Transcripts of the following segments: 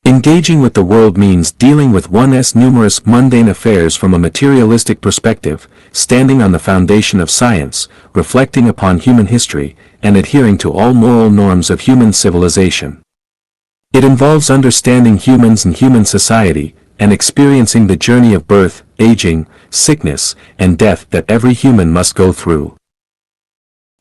Engaging with the world means dealing with one's numerous mundane affairs from a materialistic perspective, standing on the foundation of science, reflecting upon human history, and adhering to all moral norms of human civilization. It involves understanding humans and human society, and experiencing the journey of birth, aging, sickness, and death that every human must go through.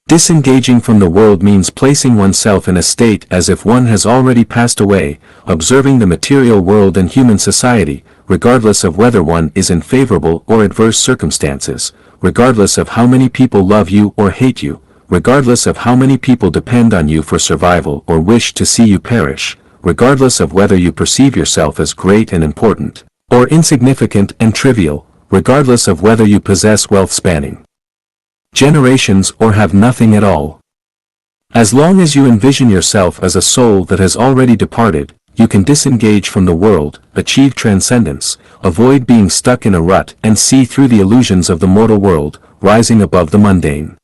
Disengaging from the world means placing oneself in a state as if one has already passed away, observing the material world and human society, regardless of whether one is in favorable or adverse circumstances, regardless of how many people love you or hate you, regardless of how many people depend on you for survival or wish to see you perish, regardless of whether you perceive yourself as great and important, or insignificant and trivial, regardless of whether you possess wealth spanning generations or have nothing at all. As long as you envision yourself as a soul that has already departed, you can disengage from the world, achieve transcendence, avoid being stuck in a rut and see through the illusions of the mortal world, rising above the mundane.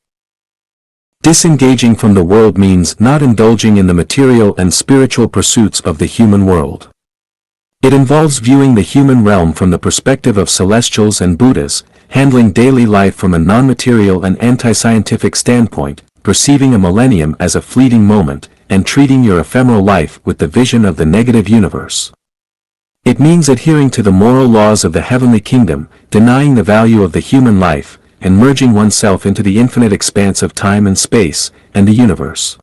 Disengaging from the world means not indulging in the material and spiritual pursuits of the human world. It involves viewing the human realm from the perspective of celestials and Buddhas, handling daily life from a non-material and anti-scientific standpoint, perceiving a millennium as a fleeting moment, and treating your ephemeral life with the vision of the negative universe. It means adhering to the moral laws of the heavenly kingdom, denying the value of the human life, and merging oneself into the infinite expanse of time and space, and the universe.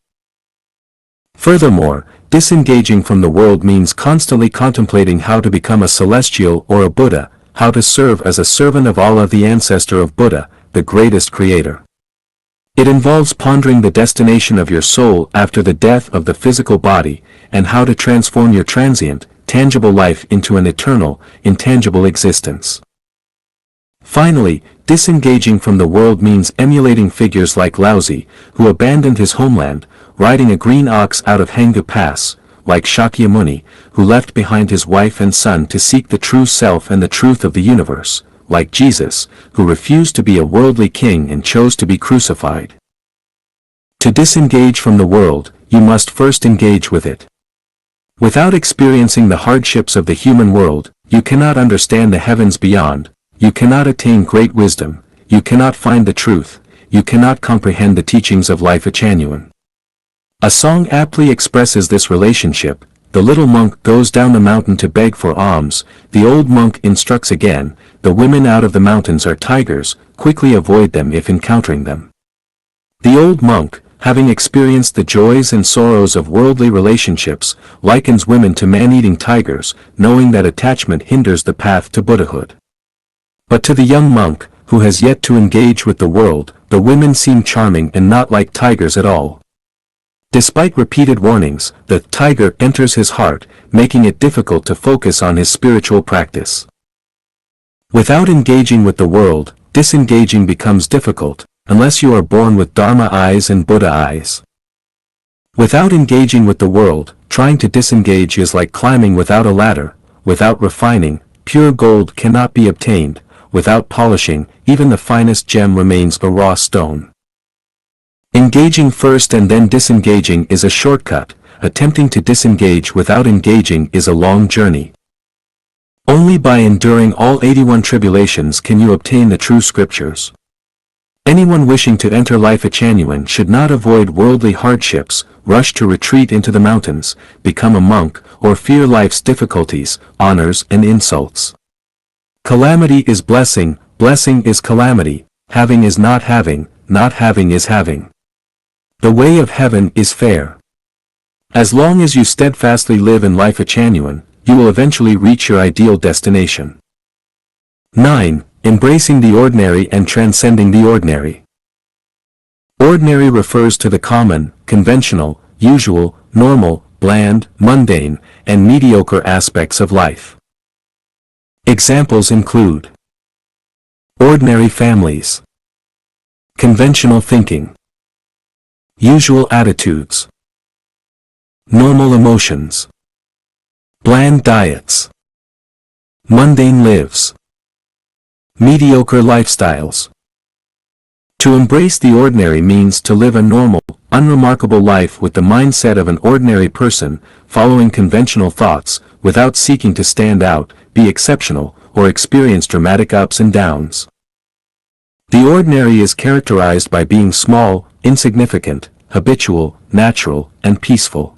Furthermore, disengaging from the world means constantly contemplating how to become a celestial or a Buddha, how to serve as a servant of Allah, the ancestor of Buddha, the greatest creator. It involves pondering the destination of your soul after the death of the physical body, and how to transform your transient, tangible life into an eternal, intangible existence. Finally, disengaging from the world means emulating figures like Laozi, who abandoned his homeland, riding a green ox out of Hengu Pass, like Shakyamuni, who left behind his wife and son to seek the true self and the truth of the universe, like Jesus, who refused to be a worldly king and chose to be crucified. To disengage from the world, you must first engage with it. Without experiencing the hardships of the human world, you cannot understand the heavens beyond, you cannot attain great wisdom, you cannot find the truth, you cannot comprehend the teachings of life genuine. A song aptly expresses this relationship. The little monk goes down the mountain to beg for alms, the old monk instructs again, the women out of the mountains are tigers, quickly avoid them if encountering them. The old monk, having experienced the joys and sorrows of worldly relationships, likens women to man-eating tigers, knowing that attachment hinders the path to Buddhahood. But to the young monk, who has yet to engage with the world, the women seem charming and not like tigers at all. Despite repeated warnings, the tiger enters his heart, making it difficult to focus on his spiritual practice. Without engaging with the world, disengaging becomes difficult, unless you are born with Dharma eyes and Buddha eyes. Without engaging with the world, trying to disengage is like climbing without a ladder. Without refining, pure gold cannot be obtained. Without polishing, even the finest gem remains a raw stone. Engaging first and then disengaging is a shortcut. Attempting to disengage without engaging is a long journey. Only by enduring all 81 tribulations can you obtain the true scriptures. Anyone wishing to enter life genuine should not avoid worldly hardships, rush to retreat into the mountains, become a monk, or fear life's difficulties, honors and insults. Calamity is blessing, blessing is calamity, having is not having is having. The way of heaven is fair. As long as you steadfastly live in life genuine, you will eventually reach your ideal destination. 9. Embracing the ordinary and transcending the ordinary. Ordinary refers to the common, conventional, usual, normal, bland, mundane, and mediocre aspects of life. Examples include ordinary families, conventional thinking, usual attitudes, normal emotions, bland diets, mundane lives, mediocre lifestyles. To embrace the ordinary means to live a normal, unremarkable life with the mindset of an ordinary person, following conventional thoughts, without seeking to stand out, be exceptional, or experience dramatic ups and downs. The ordinary is characterized by being small, insignificant, habitual, natural, and peaceful.